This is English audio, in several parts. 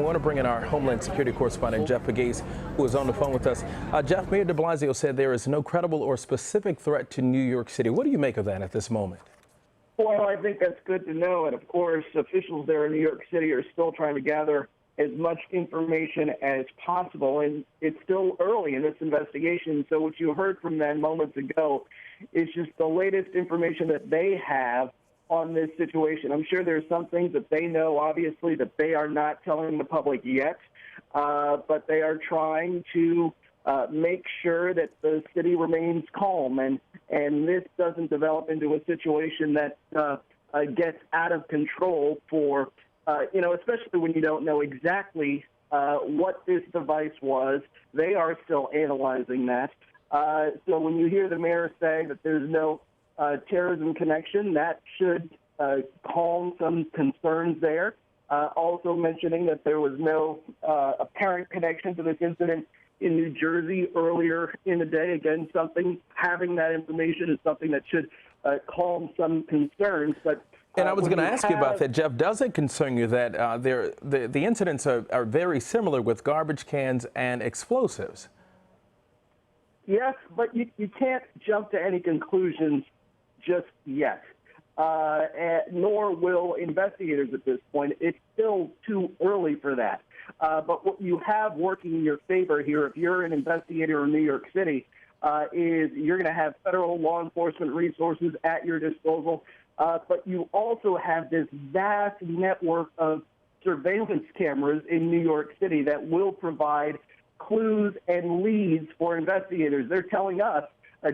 want to bring in our Homeland Security correspondent, Jeff Pegues, who is on the phone with us. Jeff, Mayor de Blasio said there is no credible or specific threat to New York City. What do you make of that at this moment? Well, I think that's good to know. And of course, officials there in New York City are still trying to gather as much information as possible. And it's still early in this investigation. So what you heard from them moments ago is just the latest information that they have on this situation. I'm sure there's some things that they know, obviously, that they are not telling the public yet, but they are trying to make sure that the city remains calm and this doesn't develop into a situation that gets out of control for, especially when you don't know exactly what this device was. They are still analyzing that. So when you hear the mayor say that there's no terrorism connection, that should calm some concerns there. Also mentioning that there was no apparent connection to this incident in New Jersey earlier in the day. Again, having that information is something that should calm some concerns. But and I was going to ask you about that, Jeff. Does it concern you that the incidents are very similar with garbage cans and explosives? Yes, but you can't jump to any conclusions just yet, nor will investigators at this point. It's still too early for that. But what you have working in your favor here, if you're an investigator in New York City, is you're going to have federal law enforcement resources at your disposal, but you also have this vast network of surveillance cameras in New York City that will provide clues and leads for investigators. They're telling us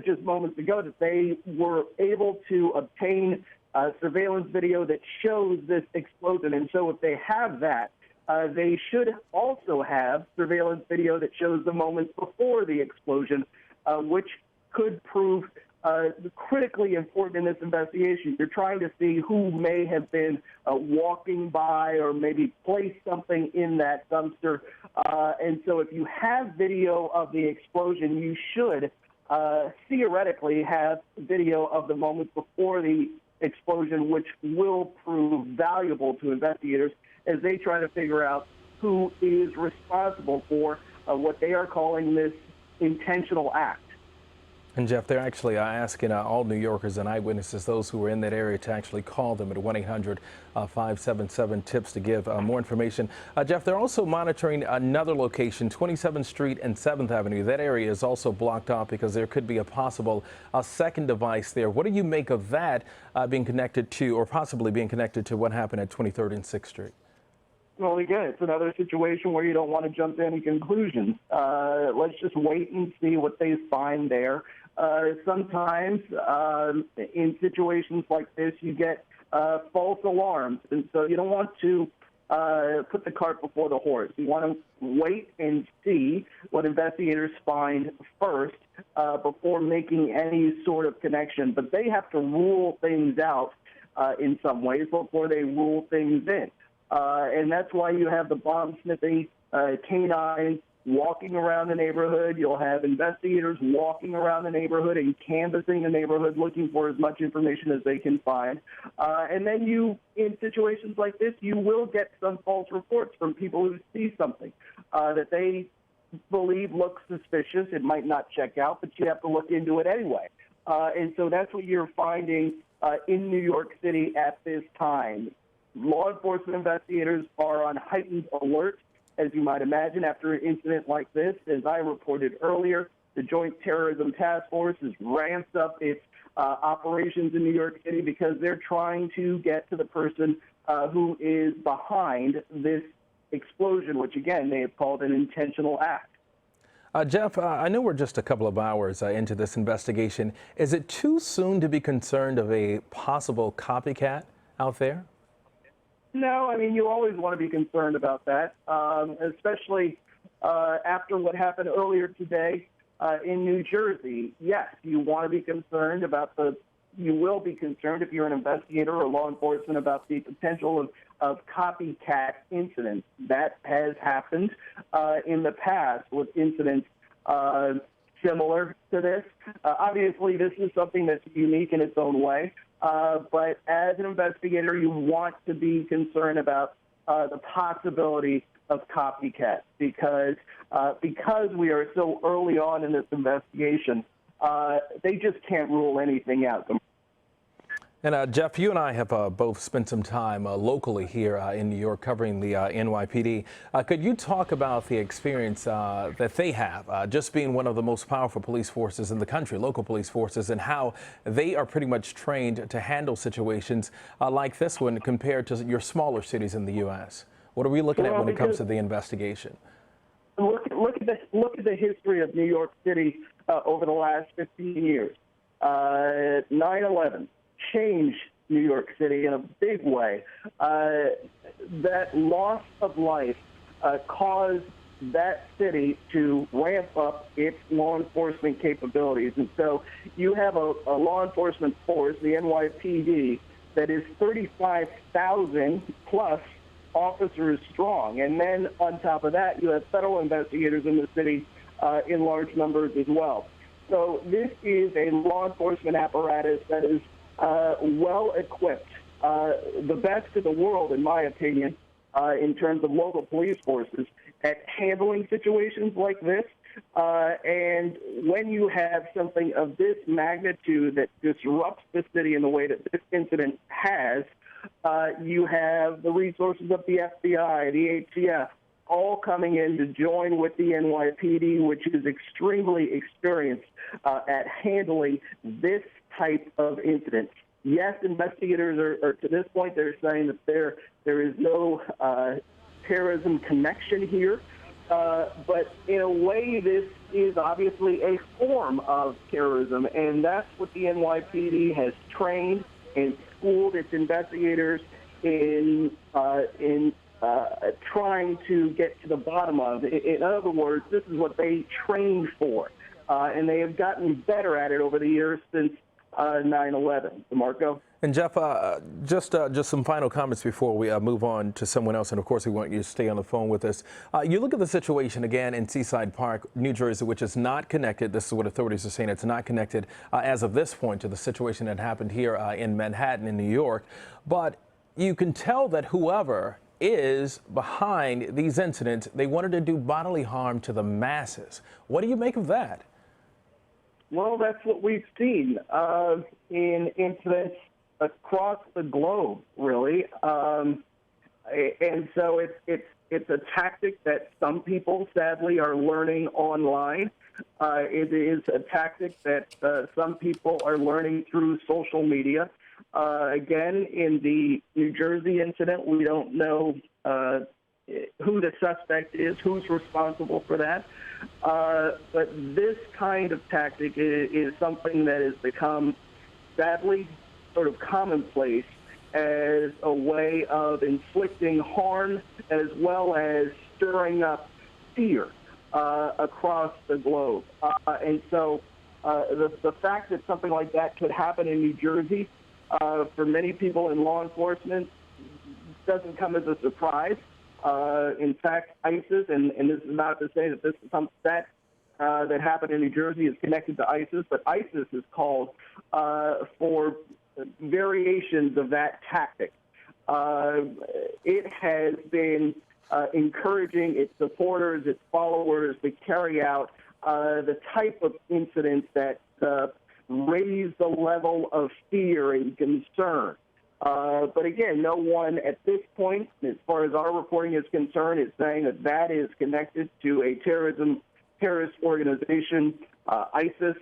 just moments ago that they were able to obtain surveillance video that shows this explosion. And so if they have that, they should also have surveillance video that shows the moments before the explosion, which could prove critically important in this investigation. You're trying to see who may have been walking by or maybe placed something in that dumpster. And so if you have video of the explosion, you should theoretically have video of the moments before the explosion, which will prove valuable to investigators as they try to figure out who is responsible for what they are calling this intentional act. And Jeff, they're actually asking all New Yorkers and eyewitnesses, those who were in that area, to actually call them at 1-800-577-TIPS to give more information. Jeff, they're also monitoring another location, 27th Street and 7th Avenue. That area is also blocked off because there could be a possible second device there. What do you make of that being connected to, or possibly being connected to, what happened at 23rd and 6th Street? Well, again, it's another situation where you don't want to jump to any conclusions. Let's just wait and see what they find there. Sometimes in situations like this, you get false alarms. And so you don't want to put the cart before the horse. You want to wait and see what investigators find first before making any sort of connection. But they have to rule things out in some ways before they rule things in. And that's why you have the bomb-sniffing canines walking around the neighborhood. You'll have investigators walking around the neighborhood and canvassing the neighborhood, looking for as much information as they can find. And then in situations like this, you will get some false reports from people who see something that they believe looks suspicious. It might not check out, but you have to look into it anyway. And so that's what you're finding in New York City at this time. Law enforcement investigators are on heightened alert, as you might imagine, after an incident like this. As I reported earlier, the Joint Terrorism Task Force has ramped up its operations in New York City because they're trying to get to the person who is behind this explosion, which, again, they have called an intentional act. Jeff, I know we're just a couple of hours into this investigation. Is it too soon to be concerned of a possible copycat out there? No, I mean, you always want to be concerned about that, especially after what happened earlier today in New Jersey. Yes, you want to be concerned about you will be concerned if you're an investigator or law enforcement about the potential of copycat incidents. That has happened in the past with incidents similar to this. Obviously, this is something that's unique in its own way. But as an investigator, you want to be concerned about the possibility of copycats because we are so early on in this investigation. They just can't rule anything out. And Jeff, you and I have both spent some time locally here in New York covering the NYPD. Could you talk about the experience that they have, just being one of the most powerful police forces in the country, local police forces, and how they are pretty much trained to handle situations like this one compared to your smaller cities in the U.S.? What are we looking at when it comes to the investigation? Look at the history of New York City over the last 15 years. 9/11. Changed New York City in a big way. That loss of life caused that city to ramp up its law enforcement capabilities. And so you have a law enforcement force, the NYPD, that is 35,000 plus officers strong. And then on top of that, you have federal investigators in the city in large numbers as well. So this is a law enforcement apparatus that is well equipped, the best in the world, in my opinion, in terms of local police forces at handling situations like this. And when you have something of this magnitude that disrupts the city in the way that this incident has, you have the resources of the FBI, the ATF, all coming in to join with the NYPD, which is extremely experienced at handling this type of incident. Yes, investigators are to this point, they're saying that there is no terrorism connection here. But in a way, this is obviously a form of terrorism, and that's what the NYPD has trained and schooled its investigators in trying to get to the bottom of. In other words, this is what they trained for, and they have gotten better at it over the years since 9/11. DeMarco? And Jeff, just some final comments before we move on to someone else. And of course, we want you to stay on the phone with us. You look at the situation again in Seaside Park, New Jersey, which is not connected. This is what authorities are saying. It's not connected as of this point to the situation that happened here in Manhattan in New York. But you can tell that whoever is behind these incidents, they wanted to do bodily harm to the masses. What do you make of that? Well, that's what we've seen in incidents across the globe, really. And so it's a tactic that some people, sadly, are learning online. It is a tactic that some people are learning through social media. Again, in the New Jersey incident, we don't know who the suspect is, who's responsible for that. But this kind of tactic is something that has become, sadly, sort of commonplace as a way of inflicting harm as well as stirring up fear across the globe. And so the fact that something like that could happen in New Jersey for many people in law enforcement doesn't come as a surprise. In fact, ISIS, and this is not to say that this is something that happened in New Jersey is connected to ISIS, but ISIS is called for variations of that tactic. It has been encouraging its supporters, its followers to carry out the type of incidents that raise the level of fear and concern. But again, no one at this point, as far as our reporting is concerned, is saying that that is connected to a terrorist organization, ISIS.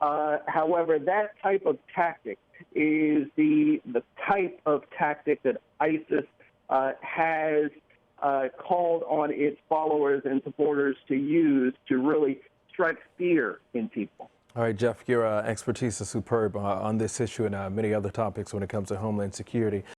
However, that type of tactic is the type of tactic that ISIS has called on its followers and supporters to use to really strike fear in people. All right, Jeff, your expertise is superb on this issue and many other topics when it comes to Homeland Security.